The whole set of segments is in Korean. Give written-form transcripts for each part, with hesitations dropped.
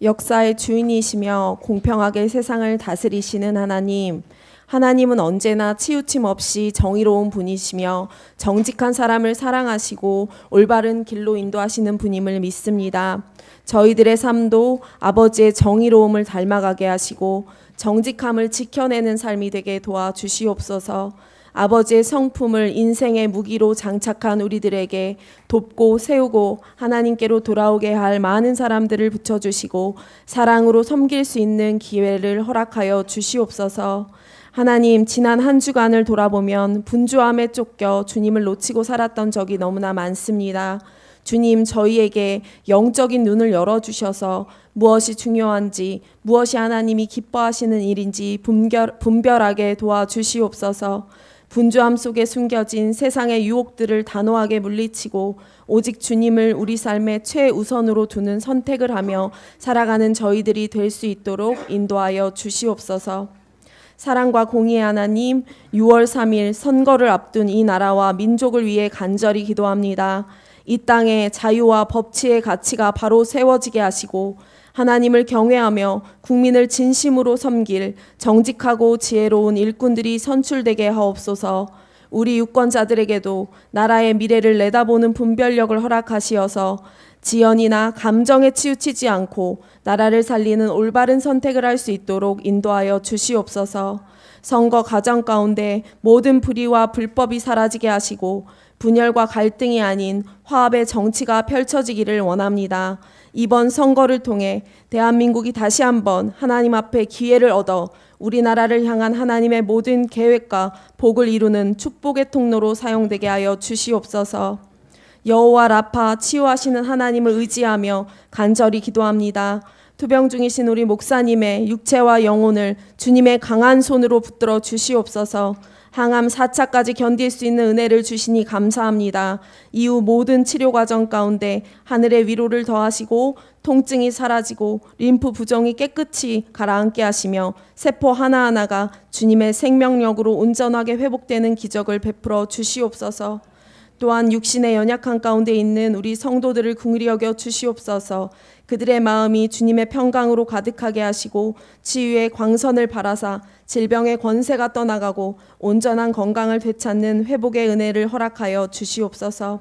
역사의 주인이시며 공평하게 세상을 다스리시는 하나님, 하나님은 언제나 치우침 없이 정의로운 분이시며 정직한 사람을 사랑하시고 올바른 길로 인도하시는 분임을 믿습니다. 저희들의 삶도 아버지의 정의로움을 닮아가게 하시고 정직함을 지켜내는 삶이 되게 도와주시옵소서. 아버지의 성품을 인생의 무기로 장착한 우리들에게 돕고 세우고 하나님께로 돌아오게 할 많은 사람들을 붙여주시고 사랑으로 섬길 수 있는 기회를 허락하여 주시옵소서. 하나님, 지난 한 주간을 돌아보면 분주함에 쫓겨 주님을 놓치고 살았던 적이 너무나 많습니다. 주님, 저희에게 영적인 눈을 열어주셔서 무엇이 중요한지, 무엇이 하나님이 기뻐하시는 일인지 분별하게 도와주시옵소서. 분주함 속에 숨겨진 세상의 유혹들을 단호하게 물리치고 오직 주님을 우리 삶의 최우선으로 두는 선택을 하며 살아가는 저희들이 될 수 있도록 인도하여 주시옵소서. 사랑과 공의의 하나님, 6월 3일 선거를 앞둔 이 나라와 민족을 위해 간절히 기도합니다. 이 땅에 자유와 법치의 가치가 바로 세워지게 하시고 하나님을 경외하며 국민을 진심으로 섬길 정직하고 지혜로운 일꾼들이 선출되게 하옵소서. 우리 유권자들에게도 나라의 미래를 내다보는 분별력을 허락하시어서 지연이나 감정에 치우치지 않고 나라를 살리는 올바른 선택을 할 수 있도록 인도하여 주시옵소서. 선거 과정 가운데 모든 불의와 불법이 사라지게 하시고 분열과 갈등이 아닌 화합의 정치가 펼쳐지기를 원합니다. 이번 선거를 통해 대한민국이 다시 한번 하나님 앞에 기회를 얻어 우리나라를 향한 하나님의 모든 계획과 복을 이루는 축복의 통로로 사용되게 하여 주시옵소서. 여호와 라파 치유하시는 하나님을 의지하며 간절히 기도합니다. 투병 중이신 우리 목사님의 육체와 영혼을 주님의 강한 손으로 붙들어 주시옵소서. 항암 4차까지 견딜 수 있는 은혜를 주시니 감사합니다. 이후 모든 치료 과정 가운데 하늘의 위로를 더하시고 통증이 사라지고 림프 부종이 깨끗이 가라앉게 하시며 세포 하나하나가 주님의 생명력으로 온전하게 회복되는 기적을 베풀어 주시옵소서. 또한 육신의 연약한 가운데 있는 우리 성도들을 긍휼히 여겨 주시옵소서. 그들의 마음이 주님의 평강으로 가득하게 하시고 치유의 광선을 바라사 질병의 권세가 떠나가고 온전한 건강을 되찾는 회복의 은혜를 허락하여 주시옵소서.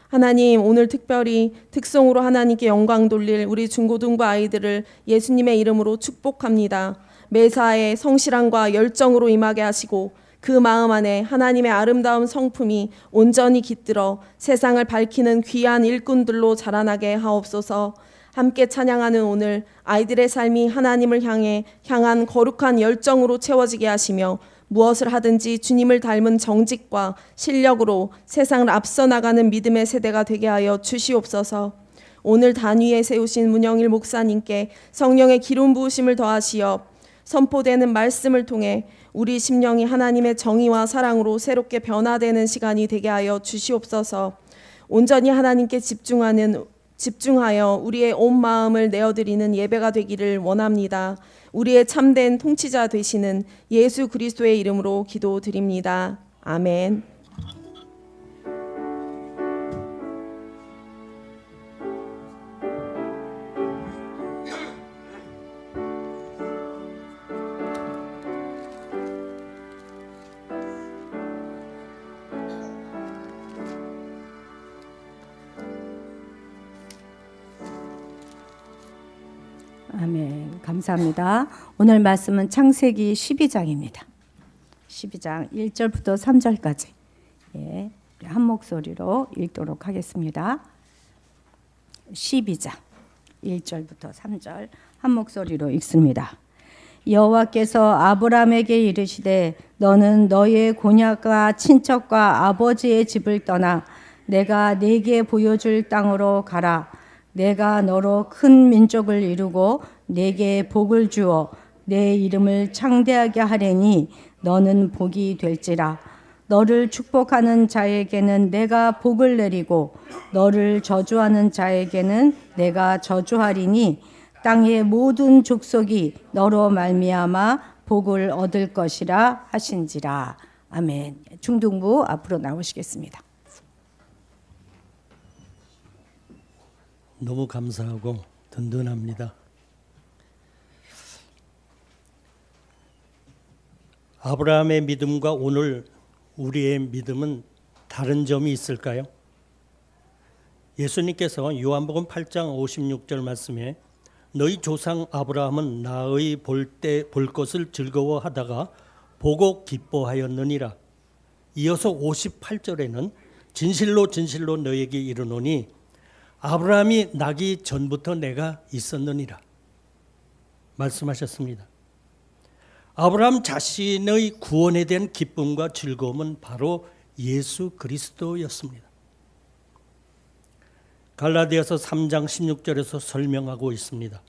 하나님, 오늘 특별히 특송으로 하나님께 영광 돌릴 우리 중고등부 아이들을 예수님의 이름으로 축복합니다. 매사에 성실함과 열정으로 임하게 하시고 그 마음 안에 하나님의 아름다운 성품이 온전히 깃들어 세상을 밝히는 귀한 일꾼들로 자라나게 하옵소서. 함께 찬양하는 오늘 아이들의 삶이 하나님을 향한 거룩한 열정으로 채워지게 하시며 무엇을 하든지 주님을 닮은 정직과 실력으로 세상을 앞서 나가는 믿음의 세대가 되게 하여 주시옵소서. 오늘 단위에 세우신 문영일 목사님께 성령의 기름 부으심을 더하시어 선포되는 말씀을 통해 우리 심령이 하나님의 정의와 사랑으로 새롭게 변화되는 시간이 되게 하여 주시옵소서. 온전히 하나님께 집중하여 우리의 온 마음을 내어드리는 예배가 되기를 원합니다. 우리의 참된 통치자 되시는 예수 그리스도의 이름으로 기도드립니다. 아멘. 아멘. 감사합니다. 오늘 말씀은 창세기 12장입니다. 12장 1절부터 3절까지 한 목소리로 읽도록 하겠습니다. 12장 1절부터 3절 한 목소리로 읽습니다. 여호와께서 아브라함에게 이르시되 너는 너의 곤약과 친척과 아버지의 집을 떠나 내가 네게 보여줄 땅으로 가라. 내가 너로 큰 민족을 이루고 네게 복을 주어 내 이름을 창대하게 하리니 너는 복이 될지라. 너를 축복하는 자에게는 내가 복을 내리고 너를 저주하는 자에게는 내가 저주하리니 땅의 모든 족속이 너로 말미암아 복을 얻을 것이라 하신지라. 아멘. 중등부 앞으로 나오시겠습니다. 너무 감사하고 든든합니다. 아브라함의 믿음과 오늘 우리의 믿음은 다른 점이 있을까요? 예수님께서 요한복음 8장 56절 말씀에 너희 조상 아브라함은 나의 볼 것을 즐거워하다가 보고 기뻐하였느니라. 이어서 58절에는 진실로 진실로 너에게 이르노니 아브라함이 나기 전부터 내가 있었느니라 말씀하셨습니다. 아브라함 자신의 구원에 대한 기쁨과 즐거움은 바로 예수 그리스도였습니다. 갈라디아서 3장 16절에서 설명하고 있습니다.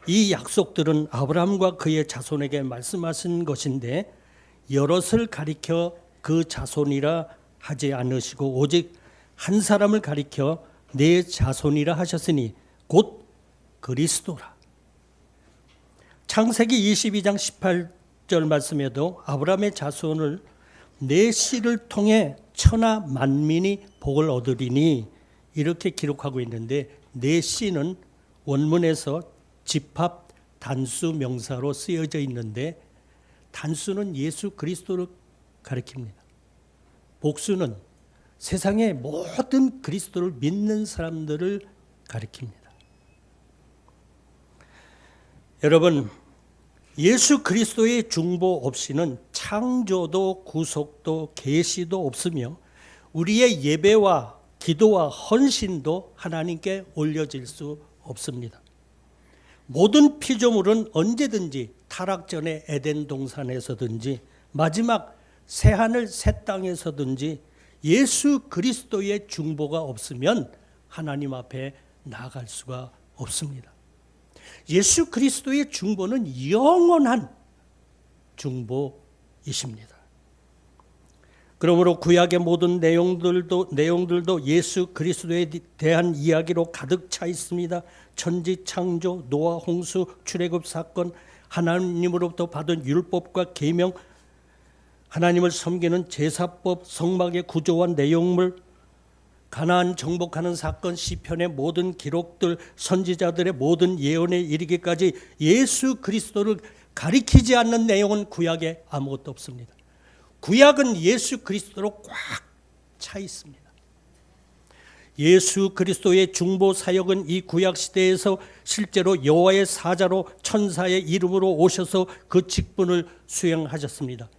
이 약속들은 아브라함과 그의 자손에게 말씀하신 것인데 여럿을 가리켜 그 자손이라 하지 않으시고 오직 한 사람을 가리켜 내 자손이라 하셨으니 곧 그리스도라. 창세기 22장 18절 말씀에도 아브라함의 자손을 내 씨를 통해 천하 만민이 복을 얻으리니 이렇게 기록하고 있는데 내 씨는 원문에서 집합 단수 명사로 쓰여져 있는데 단수는 예수 그리스도를 가리킵니다. 복수는 세상의 모든 그리스도를 믿는 사람들을 가리킵니다. 여러분, 예수 그리스도의 중보 없이는 창조도 구속도 계시도 없으며 우리의 예배와 기도와 헌신도 하나님께 올려질 수 없습니다. 모든 피조물은 언제든지 타락 전에 에덴 동산에서든지 마지막 새하늘 새 땅에서든지 예수 그리스도의 중보가 없으면 하나님 앞에 나아갈 수가 없습니다. 예수 그리스도의 중보는 영원한 중보이십니다. 그러므로 구약의 모든 내용들도 예수 그리스도에 대한 이야기로 가득 차 있습니다. 천지 창조, 노아 홍수, 출애굽 사건, 하나님으로부터 받은 율법과 계명, 하나님을 섬기는 제사법, 성막의 구조와 내용물, 가나안 정복하는 사건, 시편의 모든 기록들, 선지자들의 모든 예언에 이르기까지 예수 그리스도를 가리키지 않는 내용은 구약에 아무것도 없습니다. 구약은 예수 그리스도로 꽉 차 있습니다. 예수 그리스도의 중보 사역은 이 구약 시대에서 실제로 여호와의 사자로 천사의 이름으로 오셔서 그 직분을 수행하셨습니다.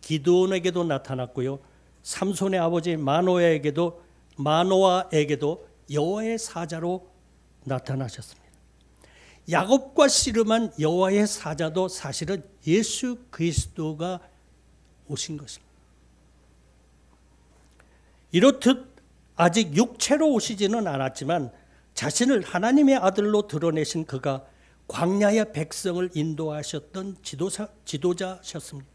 기드온에게도 나타났고요. 삼손의 아버지 마노아에게도 여호와의 사자로 나타나셨습니다. 야곱과 씨름한 여호와의 사자도 사실은 예수 그리스도가 오신 것입니다. 이렇듯 아직 육체로 오시지는 않았지만 자신을 하나님의 아들로 드러내신 그가 광야의 백성을 인도하셨던 지도자셨습니다.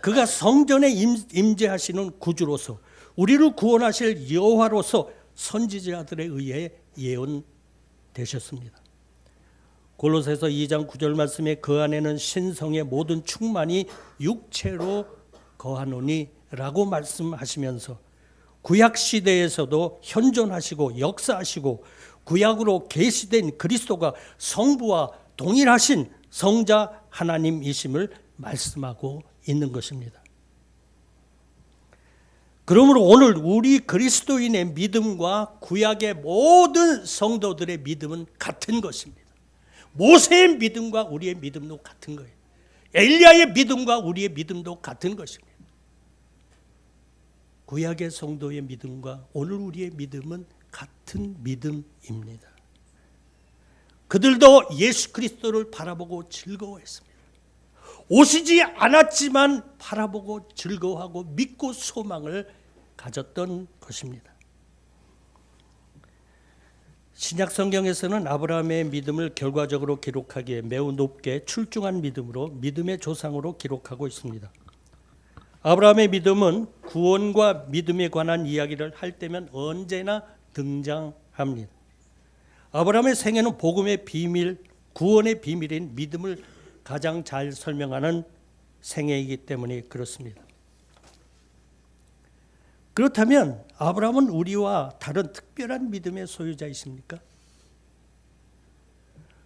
그가 성전에 임재하시는 구주로서 우리를 구원하실 여호와로서 선지자들에 의해 예언되셨습니다. 골로새서 2장 9절 말씀에 그 안에는 신성의 모든 충만이 육체로 거하노니 라고 말씀하시면서 구약 시대에서도 현존하시고 역사하시고 구약으로 계시된 그리스도가 성부와 동일하신 성자 하나님이심을 말씀하고 있는 것입니다. 그러므로 오늘 우리 그리스도인의 믿음과 구약의 모든 성도들의 믿음은 같은 것입니다. 모세의 믿음과 우리의 믿음도 같은 거예요. 엘리야의 믿음과 우리의 믿음도 같은 것입니다. 구약의 성도의 믿음과 오늘 우리의 믿음은 같은 믿음입니다. 그들도 예수 그리스도를 바라보고 즐거워했습니다. 오시지 않았지만 바라보고 즐거워하고 믿고 소망을 가졌던 것입니다. 신약 성경에서는 아브라함의 믿음을 결과적으로 기록하기에 매우 높게 출중한 믿음으로 믿음의 조상으로 기록하고 있습니다. 아브라함의 믿음은 구원과 믿음에 관한 이야기를 할 때면 언제나 등장합니다. 아브라함의 생애는 복음의 비밀, 구원의 비밀인 믿음을 가장 잘 설명하는 생애이기 때문에 그렇습니다. 그렇다면 아브라함은 우리와 다른 특별한 믿음의 소유자이십니까?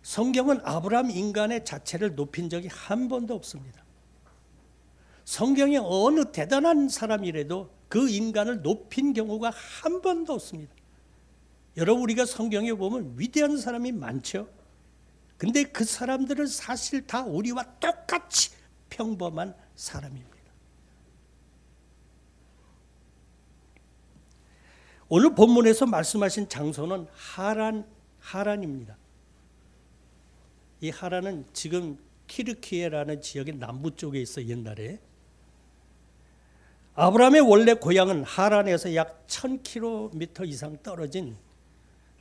성경은 아브라함 인간의 자체를 높인 적이 한 번도 없습니다. 성경에 어느 대단한 사람이라도 그 인간을 높인 경우가 한 번도 없습니다. 여러분, 우리가 성경에 보면 위대한 사람이 많죠. 근데 그 사람들은 사실 다 우리와 똑같이 평범한 사람입니다. 오늘 본문에서 말씀하신 장소는 하란입니다. 이 하란은 지금 키르키에라는 지역의 남부 쪽에 있어. 옛날에 아브라함의 원래 고향은 하란에서 약 1000km 이상 떨어진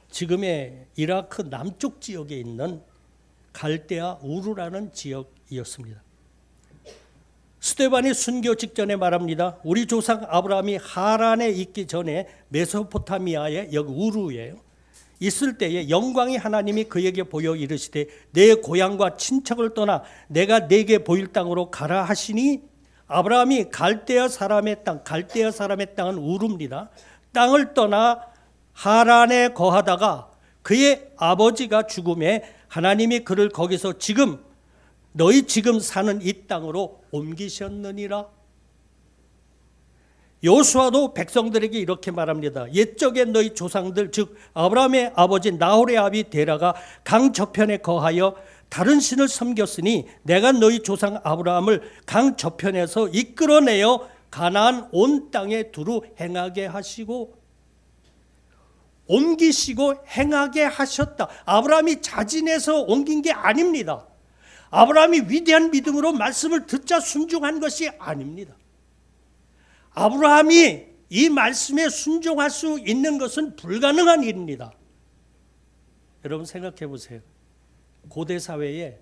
지금의 이라크 남쪽 지역에 있는 갈대아 우르라는 지역이었습니다. 스데반이 순교 직전에 말합니다. 우리 조상 아브라함이 하란에 있기 전에 메소포타미아의 여기 우르예요. 있을 때에 영광의 하나님이 그에게 보여 이르시되 내 고향과 친척을 떠나 내가 네게 보일 땅으로 가라 하시니, 아브라함이 갈대아 사람의 땅은 우르입니다. 땅을 떠나 하란에 거하다가 그의 아버지가 죽음에 하나님이 그를 거기서 너희 지금 사는 이 땅으로 옮기셨느니라. 여호수아도 백성들에게 이렇게 말합니다. 옛적에 너희 조상들 즉 아브라함의 아버지 나홀의 아비 데라가 강 저편에 거하여 다른 신을 섬겼으니 내가 너희 조상 아브라함을 강 저편에서 이끌어내어 가나안 온 땅에 두루 행하게 하시고 옮기시고 행하게 하셨다. 아브라함이 자진해서 옮긴 게 아닙니다. 아브라함이 위대한 믿음으로 말씀을 듣자 순종한 것이 아닙니다. 아브라함이 이 말씀에 순종할 수 있는 것은 불가능한 일입니다. 여러분 생각해 보세요. 고대 사회에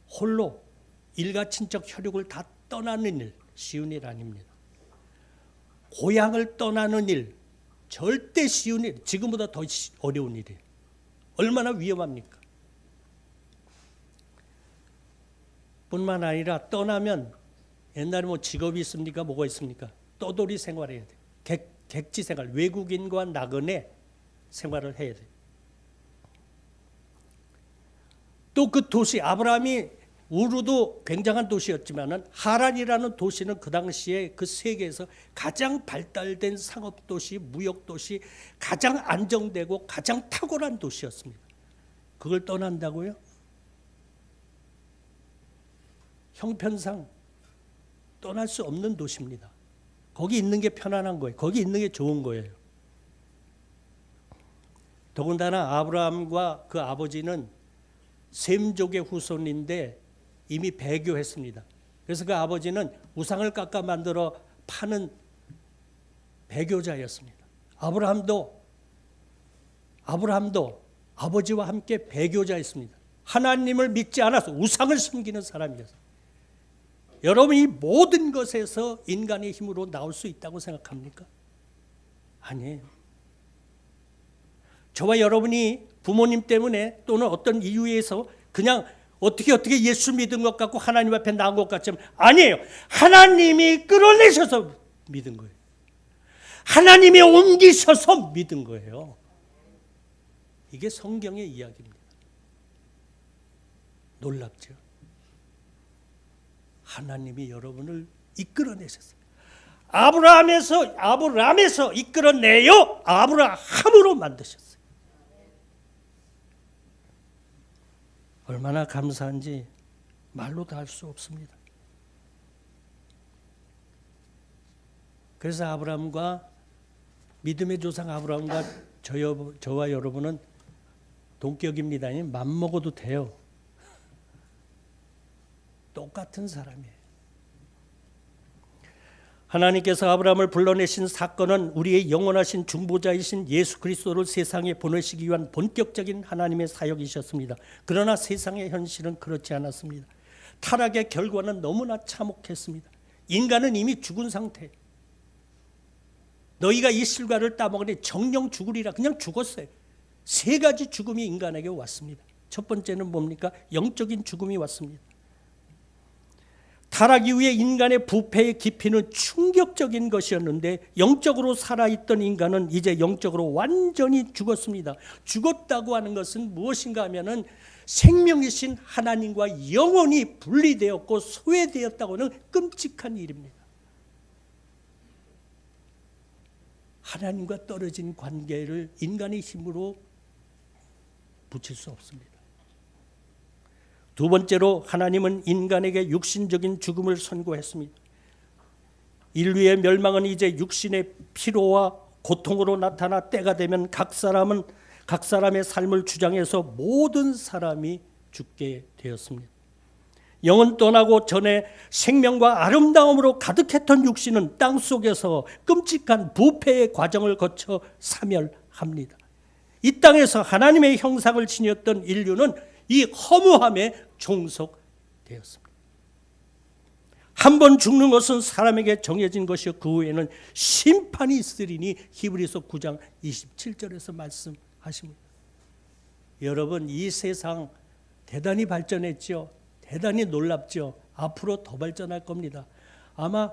홀로 일가 친척 혈육을 다 떠나는 일, 쉬운 일 아닙니다. 고향을 떠나는 일, 절대 쉬운 일, 지금보다 더 어려운 일이에요. 얼마나 위험합니까? 뿐만 아니라 떠나면 옛날에 뭐 직업이 있습니까? 뭐가 있습니까? 떠돌이 생활해야 돼. 객지 생활, 외국인과 나그네 생활을 해야 돼. 또 그 도시, 아브라함이 우르도 굉장한 도시였지만은 하란이라는 도시는 그 당시에 그 세계에서 가장 발달된 상업 도시, 무역 도시, 가장 안정되고 가장 탁월한 도시였습니다. 그걸 떠난다고요? 형편상 떠날 수 없는 도시입니다. 거기 있는 게 편안한 거예요. 거기 있는 게 좋은 거예요. 더군다나 아브라함과 그 아버지는 셈족의 후손인데 이미 배교했습니다. 그래서 그 아버지는 우상을 깎아 만들어 파는 배교자였습니다. 아브라함도 아버지와 함께 배교자였습니다. 하나님을 믿지 않아서 우상을 섬기는 사람이었어요. 여러분, 이 모든 것에서 인간의 힘으로 나올 수 있다고 생각합니까? 아니에요. 저와 여러분이 부모님 때문에 또는 어떤 이유에서 그냥 어떻게 예수 믿은 것 같고 하나님 앞에 나온 것 같지만 아니에요. 하나님이 끌어내셔서 믿은 거예요. 하나님이 옮기셔서 믿은 거예요. 이게 성경의 이야기입니다. 놀랍죠? 하나님이 여러분을 이끌어내셨어요. 아브라함에서 이끌어내요. 아브라함으로 만드셨어요. 얼마나 감사한지 말로 다 할 수 없습니다. 그래서 아브라함과 믿음의 조상 아브라함과 저와 여러분은 동격입니다. 맘먹어도 돼요. 똑같은 사람이에요. 하나님께서 아브라함을 불러내신 사건은 우리의 영원하신 중보자이신 예수 그리스도를 세상에 보내시기 위한 본격적인 하나님의 사역이셨습니다. 그러나 세상의 현실은 그렇지 않았습니다. 타락의 결과는 너무나 참혹했습니다. 인간은 이미 죽은 상태. 너희가 이 실과를 따먹으니 정령 죽으리라. 그냥 죽었어요. 세 가지 죽음이 인간에게 왔습니다. 첫 번째는 뭡니까? 영적인 죽음이 왔습니다. 살아기 위해 인간의 부패의 깊이는 충격적인 것이었는데 영적으로 살아있던 인간은 이제 영적으로 완전히 죽었습니다. 죽었다고 하는 것은 무엇인가 하면은 생명이신 하나님과 영원히 분리되었고 소외되었다고 하는 끔찍한 일입니다. 하나님과 떨어진 관계를 인간의 힘으로 붙일 수 없습니다. 두 번째로 하나님은 인간에게 육신적인 죽음을 선고했습니다. 인류의 멸망은 이제 육신의 피로와 고통으로 나타나 때가 되면 각 사람의 삶을 주장해서 모든 사람이 죽게 되었습니다. 영은 떠나고 전에 생명과 아름다움으로 가득했던 육신은 땅 속에서 끔찍한 부패의 과정을 거쳐 사멸합니다. 이 땅에서 하나님의 형상을 지녔던 인류는 이 허무함에 종속되었습니다. 한 번 죽는 것은 사람에게 정해진 것이요 그 후에는 심판이 있으리니 히브리서 9장 27절에서 말씀하십니다. 여러분, 이 세상 대단히 발전했죠. 대단히 놀랍죠. 앞으로 더 발전할 겁니다. 아마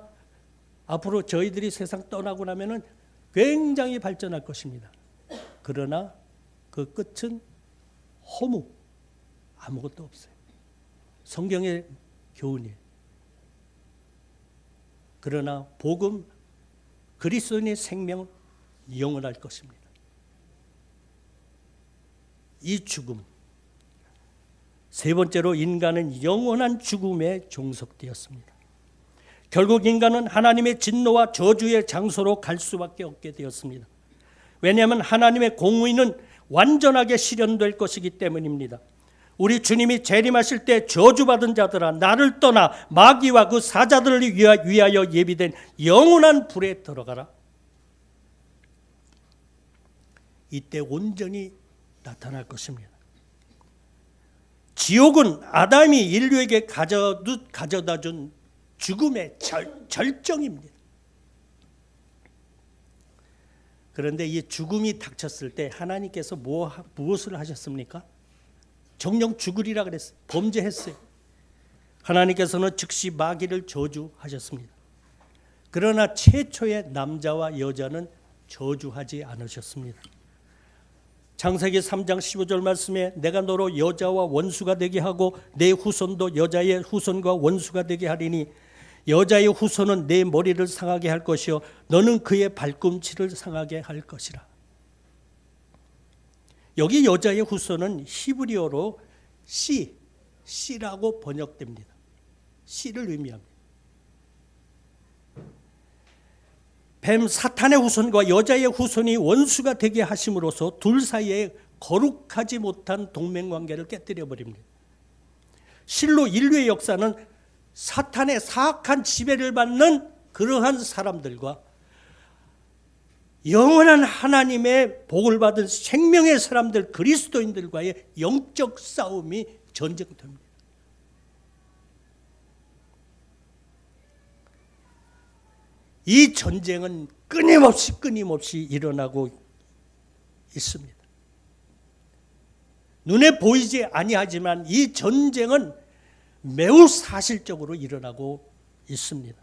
앞으로 저희들이 세상 떠나고 나면은 굉장히 발전할 것입니다. 그러나 그 끝은 허무, 아무것도 없어요. 성경의 교훈이에요. 그러나 복음, 그리스도인의 생명은 영원할 것입니다. 이 죽음, 세 번째로 인간은 영원한 죽음에 종속되었습니다. 결국 인간은 하나님의 진노와 저주의 장소로 갈 수밖에 없게 되었습니다. 왜냐하면 하나님의 공의는 완전하게 실현될 것이기 때문입니다. 우리 주님이 재림하실 때 저주받은 자들아 나를 떠나 마귀와 그 사자들을 위하여 예비된 영원한 불에 들어가라. 이때 온전히 나타날 것입니다. 지옥은 아담이 인류에게 가져다 준 죽음의 절정입니다. 그런데 이 죽음이 닥쳤을 때 하나님께서 무엇을 하셨습니까? 정령 죽으리라 그랬어요. 범죄했어요. 하나님께서는 즉시 마귀를 저주하셨습니다. 그러나 최초의 남자와 여자는 저주하지 않으셨습니다. 창세기 3장 15절 말씀에 내가 너로 여자와 원수가 되게 하고 내 후손도 여자의 후손과 원수가 되게 하리니 여자의 후손은 내 머리를 상하게 할 것이요 너는 그의 발꿈치를 상하게 할 것이라. 여기 여자의 후손은 히브리어로 씨라고 번역됩니다. 씨를 의미합니다. 뱀 사탄의 후손과 여자의 후손이 원수가 되게 하심으로써 둘 사이에 거룩하지 못한 동맹관계를 깨뜨려 버립니다. 실로 인류의 역사는 사탄의 사악한 지배를 받는 그러한 사람들과 영원한 하나님의 복을 받은 생명의 사람들 그리스도인들과의 영적 싸움이 전쟁터입니다. 이 전쟁은 끊임없이 일어나고 있습니다. 눈에 보이지 아니하지만 이 전쟁은 매우 사실적으로 일어나고 있습니다.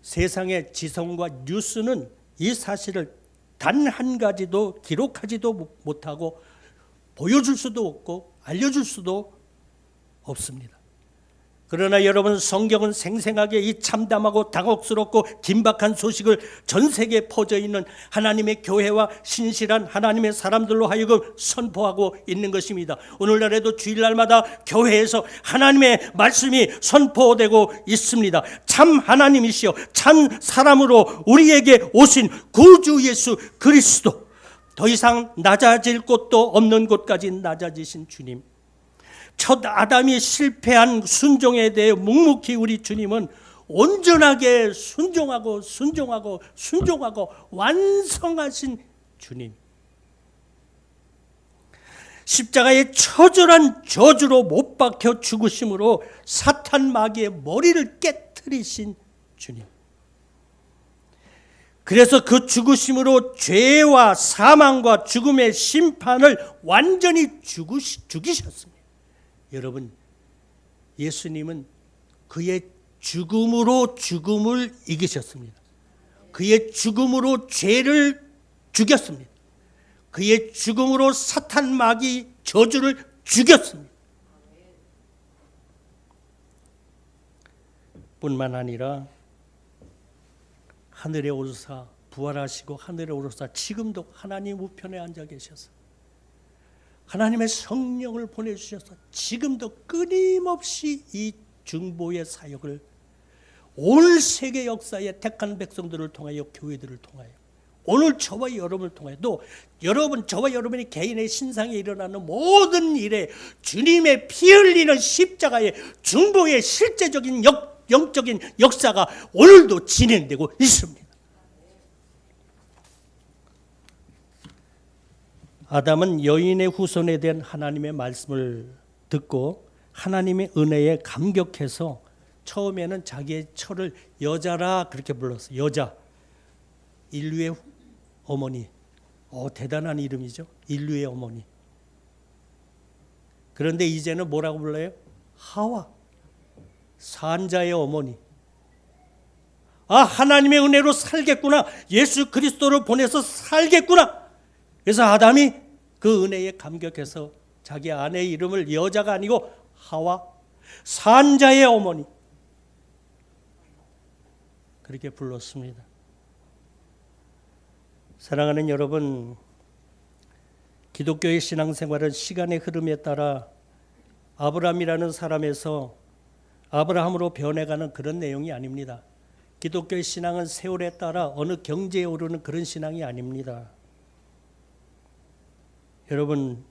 세상의 지성과 뉴스는 이 사실을 단 한 가지도 기록하지도 못하고 보여줄 수도 없고 알려줄 수도 없습니다. 그러나 여러분, 성경은 생생하게 이 참담하고 당혹스럽고 긴박한 소식을 전 세계에 퍼져 있는 하나님의 교회와 신실한 하나님의 사람들로 하여금 선포하고 있는 것입니다. 오늘날에도 주일날마다 교회에서 하나님의 말씀이 선포되고 있습니다. 참 하나님이시여 참 사람으로 우리에게 오신 구주 예수 그리스도, 더 이상 낮아질 곳도 없는 곳까지 낮아지신 주님, 첫 아담이 실패한 순종에 대해 묵묵히 우리 주님은 온전하게 순종하고 완성하신 주님, 십자가의 처절한 저주로 못 박혀 죽으심으로 사탄 마귀의 머리를 깨트리신 주님, 그래서 그 죽으심으로 죄와 사망과 죽음의 심판을 완전히 죽이셨습니다. 여러분, 예수님은 그의 죽음으로 죽음을 이기셨습니다. 그의 죽음으로 죄를 죽였습니다. 그의 죽음으로 사탄 마귀 저주를 죽였습니다. 뿐만 아니라 하늘에 오르사 부활하시고 하늘에 오르사 지금도 하나님 우편에 앉아 계셔서 하나님의 성령을 보내주셔서 지금도 끊임없이 이 중보의 사역을 온 세계 역사에 택한 백성들을 통하여 교회들을 통하여 오늘 저와 여러분을 통하여 또 여러분 저와 여러분이 개인의 신상에 일어나는 모든 일에 주님의 피 흘리는 십자가의 중보의 실제적인 영적인 역사가 오늘도 진행되고 있습니다. 아담은 여인의 후손에 대한 하나님의 말씀을 듣고 하나님의 은혜에 감격해서 처음에는 자기의 처를 여자라 그렇게 불렀어요. 여자. 인류의 어머니. 대단한 이름이죠. 인류의 어머니. 그런데 이제는 뭐라고 불러요? 하와. 산자의 어머니. 하나님의 은혜로 살겠구나. 예수 그리스도를 보내서 살겠구나. 그래서 아담이 그 은혜에 감격해서 자기 아내의 이름을 여자가 아니고 하와, 산자의 어머니 그렇게 불렀습니다. 사랑하는 여러분, 기독교의 신앙생활은 시간의 흐름에 따라 아브라함이라는 사람에서 아브라함으로 변해가는 그런 내용이 아닙니다. 기독교의 신앙은 세월에 따라 어느 경지에 오르는 그런 신앙이 아닙니다. 여러분,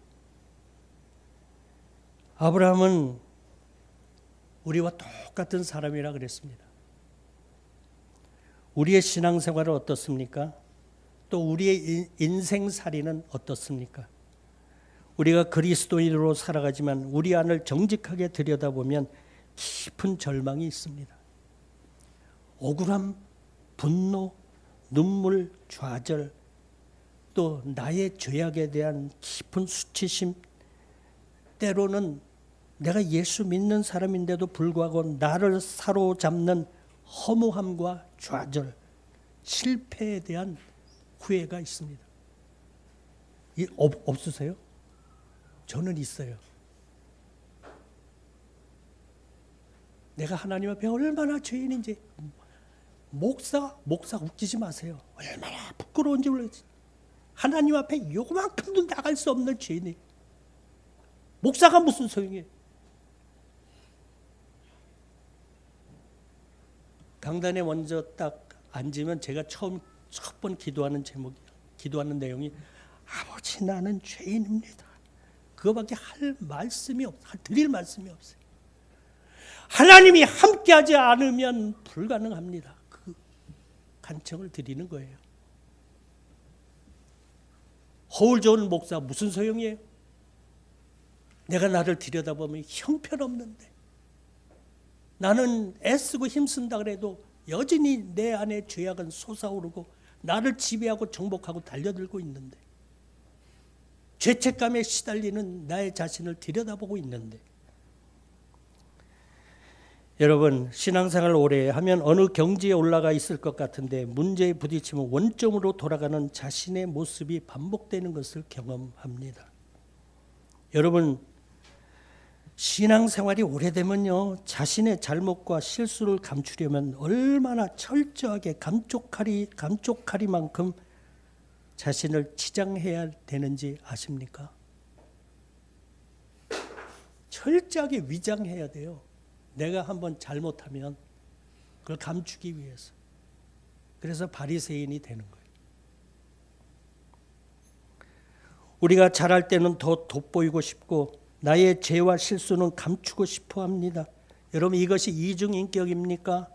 아브라함은 우리와 똑같은 사람이라 그랬습니다. 우리의 신앙생활은 어떻습니까? 또 우리의 인생살이는 어떻습니까? 우리가 그리스도인으로 살아가지만 우리 안을 정직하게 들여다보면 깊은 절망이 있습니다. 억울함, 분노, 눈물, 좌절, 또 나의 죄악에 대한 깊은 수치심, 때로는 내가 예수 믿는 사람인데도 불구하고 나를 사로잡는 허무함과 좌절, 실패에 대한 후회가 있습니다. 없으세요? 저는 있어요. 내가 하나님 앞에 얼마나 죄인인지. 목사 웃기지 마세요. 얼마나 부끄러운지 몰라요. 하나님 앞에 요만큼도 나갈 수 없는 죄인이. 목사가 무슨 소용이에요? 강단에 먼저 딱 앉으면 제가 첫 번 기도하는 제목이에요. 기도하는 내용이 아버지 나는 죄인입니다. 그거밖에 드릴 말씀이 없어요. 하나님이 함께하지 않으면 불가능합니다. 그 간청을 드리는 거예요. 허울 좋은 목사 무슨 소용이에요? 내가 나를 들여다보면 형편없는데 나는 애쓰고 힘쓴다 그래도 여전히 내 안에 죄악은 솟아오르고 나를 지배하고 정복하고 달려들고 있는데 죄책감에 시달리는 나의 자신을 들여다보고 있는데 여러분 신앙생활 오래 하면 어느 경지에 올라가 있을 것 같은데 문제에 부딪히면 원점으로 돌아가는 자신의 모습이 반복되는 것을 경험합니다. 여러분 신앙생활이 오래되면요 자신의 잘못과 실수를 감추려면 얼마나 철저하게 감쪽하리만큼 자신을 치장해야 되는지 아십니까? 철저하게 위장해야 돼요. 내가 한번 잘못하면 그걸 감추기 위해서. 그래서 바리새인이 되는 거예요. 우리가 잘할 때는 더 돋보이고 싶고 나의 죄와 실수는 감추고 싶어 합니다. 여러분 이것이 이중인격입니까?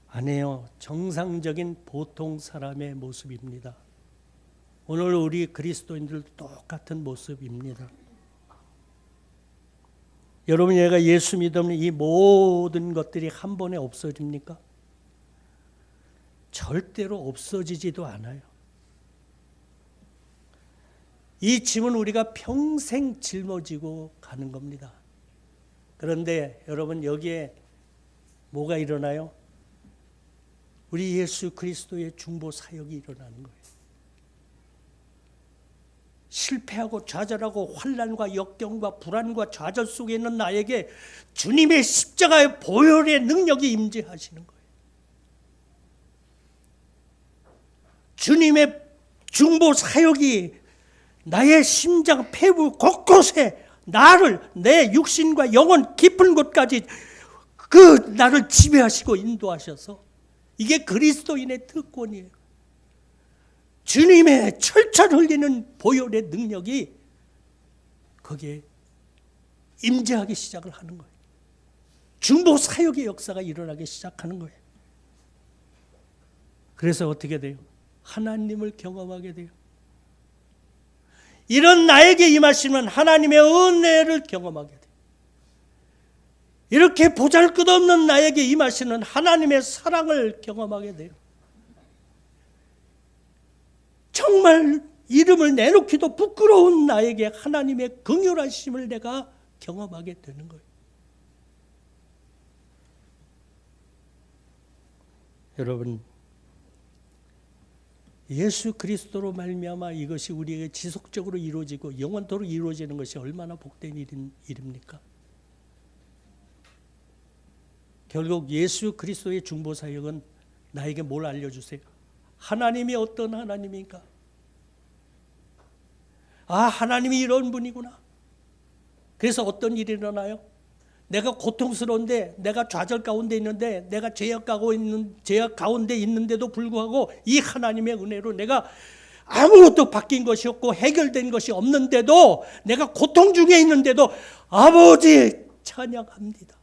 아니에요. 정상적인 보통 사람의 모습입니다. 오늘 우리 그리스도인들도 똑같은 모습입니다. 여러분 얘가 예수 믿으면 이 모든 것들이 한 번에 없어집니까? 절대로 없어지지도 않아요. 이 짐은 우리가 평생 짊어지고 가는 겁니다. 그런데 여러분 여기에 뭐가 일어나요? 우리 예수 그리스도의 중보 사역이 일어나는 거예요. 실패하고 좌절하고 환난과 역경과 불안과 좌절 속에 있는 나에게 주님의 십자가의 보혈의 능력이 임재하시는 거예요. 주님의 중보 사역이 나의 심장, 폐부 곳곳에 나를, 내 육신과 영혼 깊은 곳까지 그 나를 지배하시고 인도하셔서, 이게 그리스도인의 특권이에요. 주님의 철철 흘리는 보혈의 능력이 거기에 임재하기 시작을 하는 거예요. 중보 사역의 역사가 일어나기 시작하는 거예요. 그래서 어떻게 돼요? 하나님을 경험하게 돼요. 이런 나에게 임하시는 하나님의 은혜를 경험하게 돼요. 이렇게 보잘것없는 나에게 임하시는 하나님의 사랑을 경험하게 돼요. 정말 이름을 내놓기도 부끄러운 나에게 하나님의 긍휼하심을 내가 경험하게 되는 거예요. 여러분, 예수 그리스도로 말미암아 이것이 우리에게 지속적으로 이루어지고 영원토록 이루어지는 것이 얼마나 복된 일입니까? 결국 예수 그리스도의 중보 사역은 나에게 뭘 알려주세요? 하나님이 어떤 하나님인가? 아, 하나님이 이런 분이구나. 그래서 어떤 일이 일어나요? 내가 고통스러운데, 내가 좌절 가운데 있는데, 내가 죄악 가운데 있는데도 불구하고 이 하나님의 은혜로 내가 아무것도 바뀐 것이 없고 해결된 것이 없는데도, 내가 고통 중에 있는데도 아버지 찬양합니다.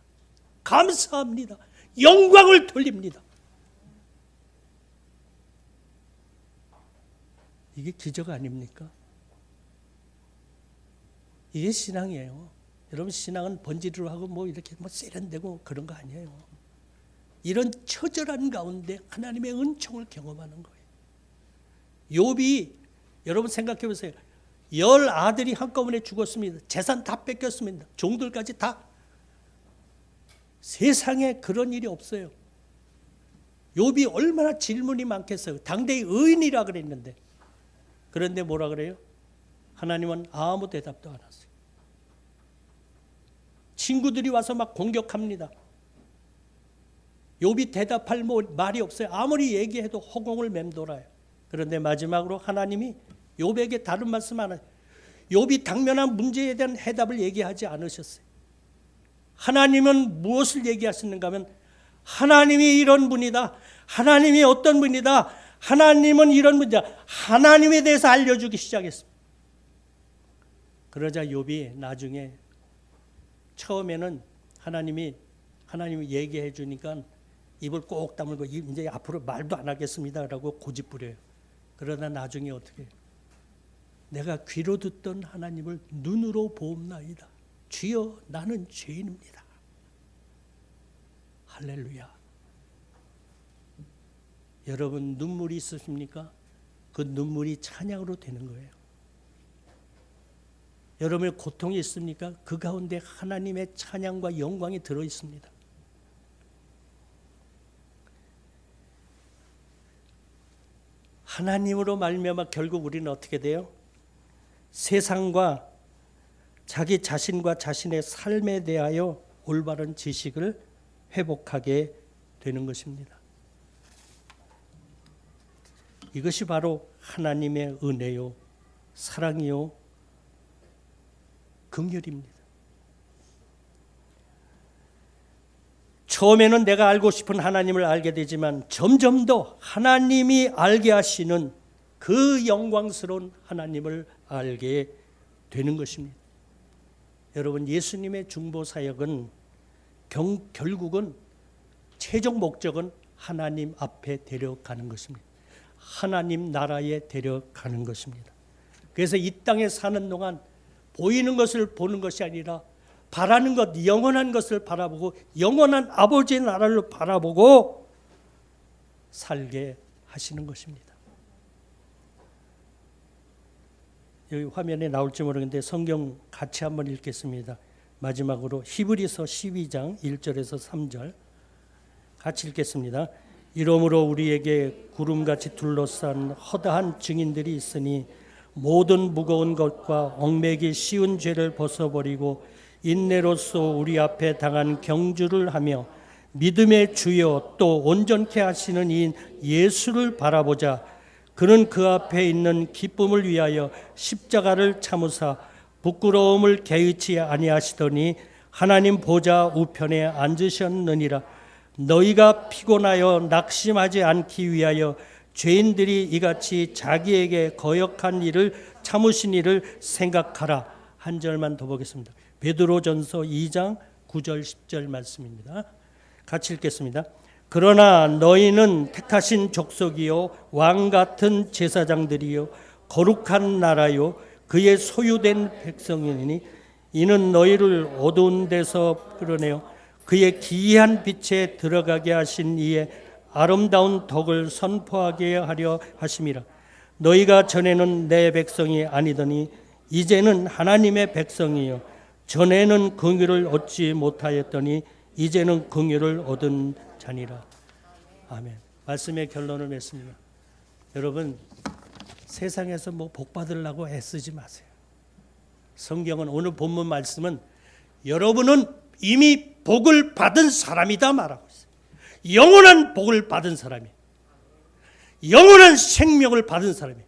감사합니다. 영광을 돌립니다. 이게 기적 아닙니까? 이게 신앙이에요. 여러분, 신앙은 번지르르 하고 뭐 이렇게 뭐 세련되고 그런 거 아니에요. 이런 처절한 가운데 하나님의 은총을 경험하는 거예요. 욥이, 여러분 생각해 보세요. 10 아들이 한꺼번에 죽었습니다. 재산 다 뺏겼습니다. 종들까지 다. 세상에 그런 일이 없어요. 욥이 얼마나 질문이 많겠어요. 당대의 의인이라 그랬는데. 그런데 뭐라 그래요? 하나님은 아무 대답도 안 하세요. 친구들이 와서 막 공격합니다. 욥이 대답할 말이 없어요. 아무리 얘기해도 허공을 맴돌아요. 그런데 마지막으로 하나님이 욥에게 다른 말씀 안 해요. 욥이 당면한 문제에 대한 해답을 얘기하지 않으셨어요. 하나님은 무엇을 얘기하시는가 하면, 하나님이 이런 분이다. 하나님이 어떤 분이다. 하나님은 이런 분이다. 하나님에 대해서 알려주기 시작했습니다. 그러자 욥이 나중에, 처음에는 하나님이 얘기해 주니까 입을 꼭 다물고 이제 앞으로 말도 안 하겠습니다라고 고집부려요. 그러다 나중에 어떻게 해요? 내가 귀로 듣던 하나님을 눈으로 보옵나이다. 주여, 나는 죄인입니다. 할렐루야. 여러분, 눈물이 있으십니까? 그 눈물이 찬양으로 되는 거예요. 여러분의 고통이 있습니까? 그 가운데 하나님의 찬양과 영광이 들어 있습니다. 하나님으로 말미암아 결국 우리는 어떻게 돼요? 세상과 자기 자신과 자신의 삶에 대하여 올바른 지식을 회복하게 되는 것입니다. 이것이 바로 하나님의 은혜요, 사랑이요, 긍휼입니다. 처음에는 내가 알고 싶은 하나님을 알게 되지만 점점 더 하나님이 알게 하시는 그 영광스러운 하나님을 알게 되는 것입니다. 여러분, 예수님의 중보 사역은 결국은 최종 목적은 하나님 앞에 데려가는 것입니다. 하나님 나라에 데려가는 것입니다. 그래서 이 땅에 사는 동안 보이는 것을 보는 것이 아니라 바라는 것, 영원한 것을 바라보고 영원한 아버지의 나라를 바라보고 살게 하시는 것입니다. 여기 화면에 나올지 모르겠는데 성경 같이 한번 읽겠습니다. 마지막으로 히브리서 12장 1절에서 3절 같이 읽겠습니다. 이러므로 우리에게 구름같이 둘러싼 허다한 증인들이 있으니 모든 무거운 것과 얽매기 쉬운 죄를 벗어버리고 인내로써 우리 앞에 당한 경주를 하며 믿음의 주여 또 온전케 하시는 이인 예수를 바라보자. 그는 그 앞에 있는 기쁨을 위하여 십자가를 참으사 부끄러움을 개의치 아니하시더니 하나님 보좌 우편에 앉으셨느니라. 너희가 피곤하여 낙심하지 않기 위하여 죄인들이 이같이 자기에게 거역한 일을 참으신 일을 생각하라. 한 절만 더 보겠습니다. 베드로전서 2장 9절 10절 말씀입니다. 같이 읽겠습니다. 그러나 너희는 택하신 족속이요 왕 같은 제사장들이요 거룩한 나라요 그의 소유된 백성이니 이는 너희를 어두운 데서 끌어내어 그의 기이한 빛에 들어가게 하신 이의 아름다운 덕을 선포하게 하려 하심이라. 너희가 전에는 내 백성이 아니더니 이제는 하나님의 백성이요 전에는 긍휼을 얻지 못하였더니 이제는 긍휼을 얻은 자니라. 아멘. 말씀의 결론을 맺습니다. 여러분, 세상에서 뭐 복 받으려고 애쓰지 마세요. 성경은 오늘 본문 말씀은 여러분은 이미 복을 받은 사람이다 말하고 있어요. 영원한 복을 받은 사람이, 영원한 생명을 받은 사람이,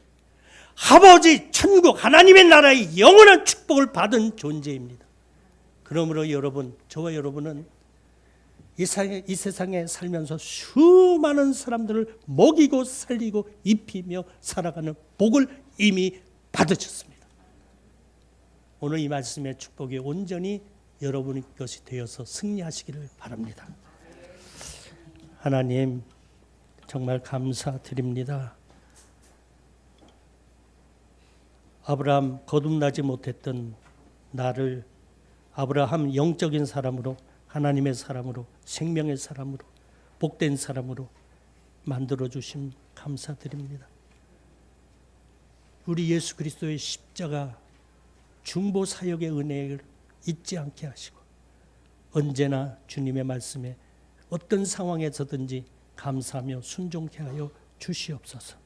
아버지 천국 하나님의 나라의 영원한 축복을 받은 존재입니다. 그러므로 여러분, 저와 여러분은 이 세상에 살면서 수많은 사람들을 먹이고 살리고 입히며 살아가는 복을 이미 받으셨습니다. 오늘 이 말씀의 축복이 온전히 여러분의 것이 되어서 승리하시기를 바랍니다. 하나님 정말 감사드립니다. 아브라함 거듭나지 못했던 나를 아브라함 영적인 사람으로, 하나님의 사람으로, 생명의 사람으로, 복된 사람으로 만들어주심 감사드립니다. 우리 예수 그리스도의 십자가 중보 사역의 은혜를 잊지 않게 하시고 언제나 주님의 말씀에 어떤 상황에서든지 감사하며 순종케 하여 주시옵소서.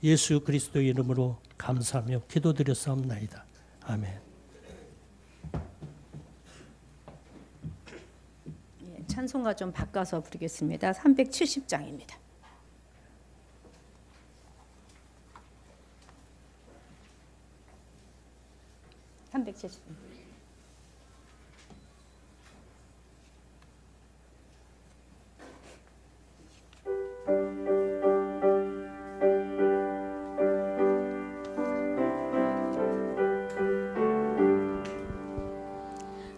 예수 그리스도의 이름으로 감사하며 기도드렸사옵나이다. 아멘. 찬송가 좀 바꿔서 부르겠습니다. 370장입니다.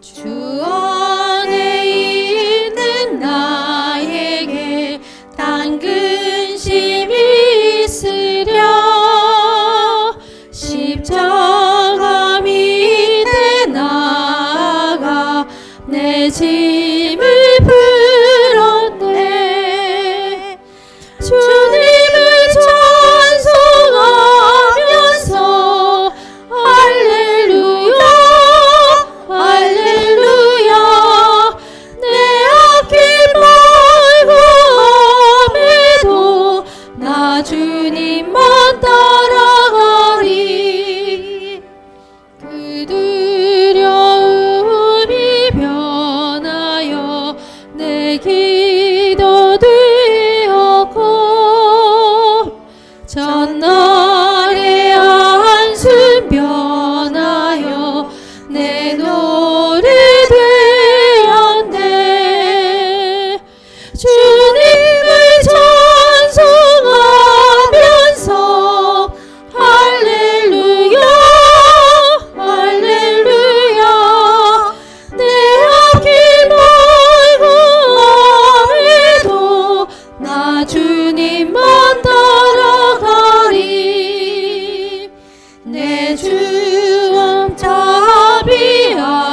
주 안에 있는 나에게 단 근심이 있으랴. 십자가 밑에 나아가 내 짐을 풀었네. 주님을 찬송하면서 할렐루야 할렐루야. 내 앞길 멀고 험해도 나 주님만 따라가리. 그 두려움이 변하여 내 기도 되었고 전날의 한숨 변하여 내 노래 되었네. 주님을 찬송하면서 할렐루야 할렐루야. 내 앞길 멀고 험해도 나 주님만 따라가리. 내 주님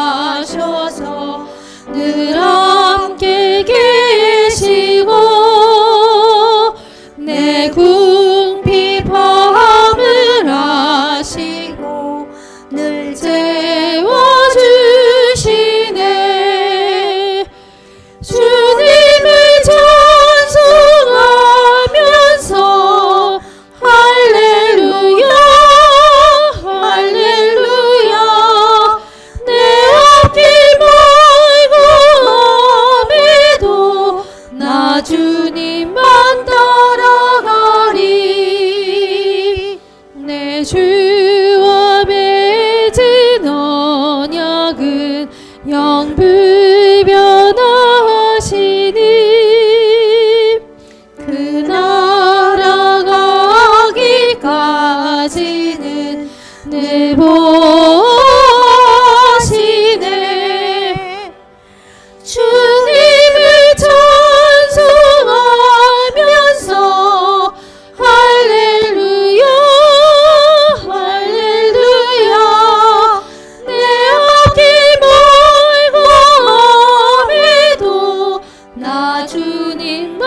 자비하셔서 늘 함께 계시고 내 궁핍함을 아시고 늘 채워주시네. 주님을 늘 보시네. 주님을 찬송하면서 할렐루야 할렐루야. 내 앞이 멀고 험해도 나 주님만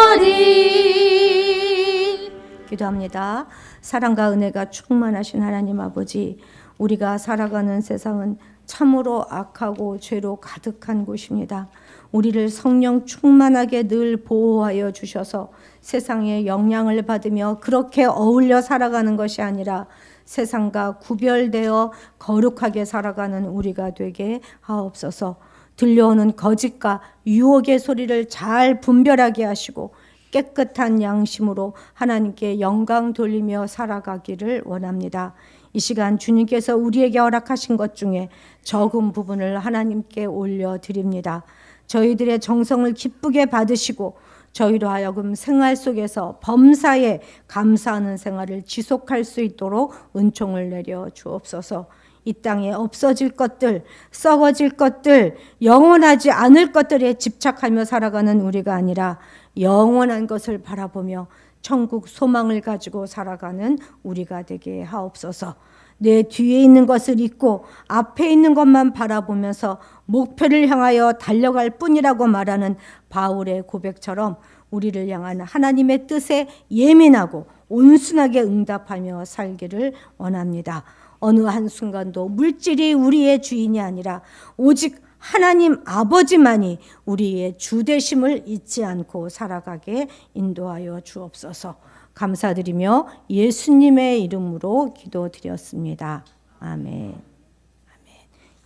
따라가리. 기도합니다. 사랑과 은혜가 충만하신 하나님 아버지, 우리가 살아가는 세상은 참으로 악하고 죄로 가득한 곳입니다. 우리를 성령 충만하게 늘 보호하여 주셔서 세상의 영향을 받으며 그렇게 어울려 살아가는 것이 아니라 세상과 구별되어 거룩하게 살아가는 우리가 되게 하옵소서. 들려오는 거짓과 유혹의 소리를 잘 분별하게 하시고 깨끗한 양심으로 하나님께 영광 돌리며 살아가기를 원합니다. 이 시간 주님께서 우리에게 허락하신 것 중에 적은 부분을 하나님께 올려드립니다. 저희들의 정성을 기쁘게 받으시고 저희로 하여금 생활 속에서 범사에 감사하는 생활을 지속할 수 있도록 은총을 내려 주옵소서. 이 땅에 없어질 것들, 썩어질 것들, 영원하지 않을 것들에 집착하며 살아가는 우리가 아니라 영원한 것을 바라보며 천국 소망을 가지고 살아가는 우리가 되게 하옵소서. 내 뒤에 있는 것을 잊고 앞에 있는 것만 바라보면서 목표를 향하여 달려갈 뿐이라고 말하는 바울의 고백처럼 우리를 향한 하나님의 뜻에 예민하고 온순하게 응답하며 살기를 원합니다. 어느 한순간도 물질이 우리의 주인이 아니라 오직 하나님 아버지만이 우리의 주되심을 잊지 않고 살아가게 인도하여 주옵소서. 감사드리며 예수님의 이름으로 기도드렸습니다. 아멘. 아멘.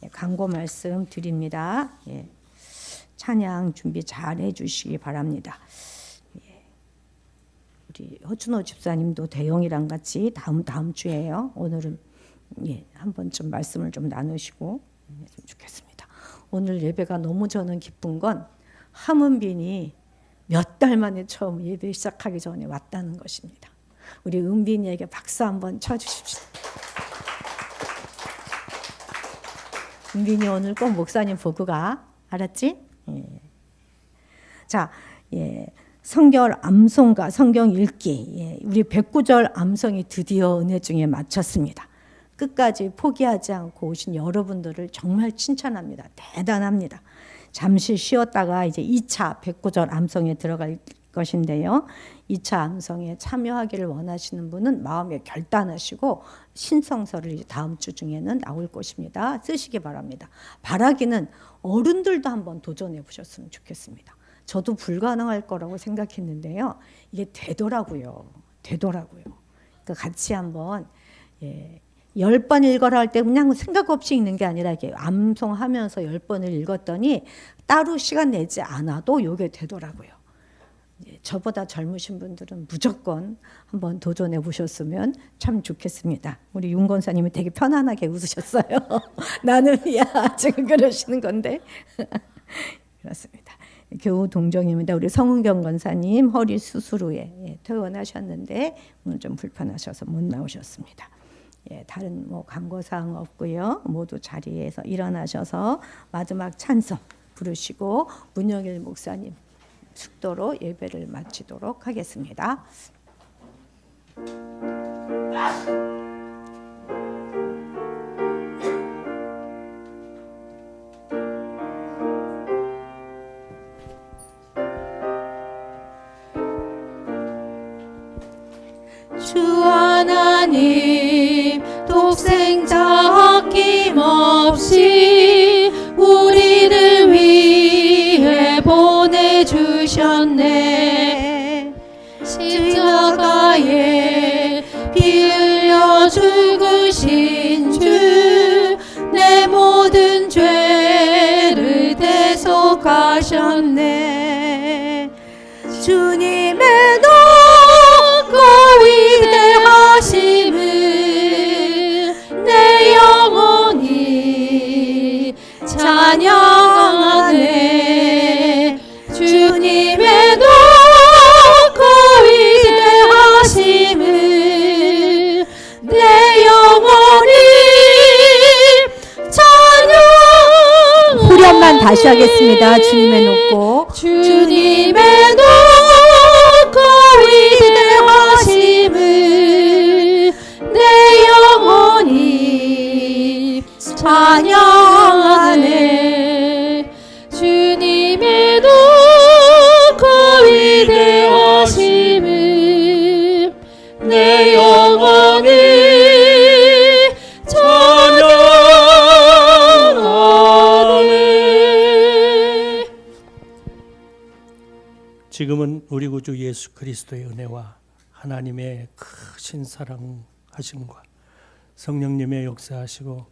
예, 광고 말씀 드립니다. 예, 찬양 준비 잘 해주시기 바랍니다. 예, 우리 허준호 집사님도 대영이랑 같이 다음 주에요. 오늘은 한 번쯤 말씀을 좀 나누시고 했으면 좋겠습니다. 오늘 예배가 너무 저는 기쁜 건 함은빈이 몇 달 만에 처음 예배 시작하기 전에 왔다는 것입니다. 우리 은빈이에게 박수 한번 쳐주십시오. 은빈이 오늘 꼭 목사님 보고 가. 알았지? 예. 자, 성경 암송과 성경 읽기. 우리 109절 암송이 드디어 은혜 중에 마쳤습니다. 끝까지 포기하지 않고 오신 여러분들을 정말 칭찬합니다. 대단합니다. 잠시 쉬었다가 이제 2차 109절 암송에 들어갈 것인데요. 2차 암송에 참여하기를 원하시는 분은 마음에 결단하시고 신청서를 이제 다음 주 중에는 나올 것입니다. 쓰시기 바랍니다. 바라기는 어른들도 한번 도전해 보셨으면 좋겠습니다. 저도 불가능할 거라고 생각했는데요. 이게 되더라고요. 그러니까 같이 한번 10번 읽어라 할 때 그냥 생각 없이 읽는 게 아니라 이렇게 암송하면서 10번을 읽었더니 따로 시간 내지 않아도 이게 되더라고요. 저보다 젊으신 분들은 무조건 한번 도전해 보셨으면 참 좋겠습니다. 우리 윤 권사님이 되게 편안하게 웃으셨어요. 나는 지금 그러시는 건데 그렇습니다. 교우 동정입니다. 우리 성은경 권사님 허리 수술 후에 퇴원하셨는데 오늘 좀 불편하셔서 못 나오셨습니다. 다른 광고사항 없고요. 모두 자리에서 일어나셔서 마지막 찬송 부르시고 문영일 목사님 축도로 예배를 마치도록 하겠습니다. 주 하나님 독생자 아낌없이 우리를 위해 보내주셨네. 십자가에 피 흘려 죽으신 주, 내 모든 죄를 대속하셨네. 주님의 높고 위대하심을 내 영혼이 찬양하네. 주님의 높고 위대하심을 다시 하겠습니다. 주님의 높고 주님의 높고 위대하심을 내 영혼이 찬양하네. 주님의 높고 위대하심을 내 영혼이 찬양하네. 지금은 우리 구주 예수 그리스도의 은혜와 하나님의 크신 사랑하심과 성령님의 역사하시고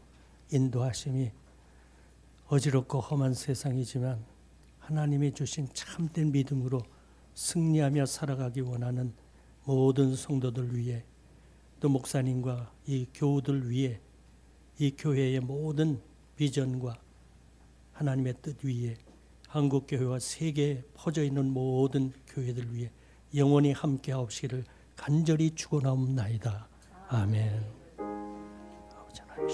인도하심이 어지럽고 험한 세상이지만 하나님이 주신 참된 믿음으로 승리하며 살아가기 원하는 모든 성도들 위해, 또 목사님과 이 교우들 위해, 이 교회의 모든 비전과 하나님의 뜻 위에, 한국교회와 세계에 퍼져 있는 모든 교회들 위해 영원히 함께하옵시기를 간절히 축원하옵나이다. 아멘. 아버지 하나님,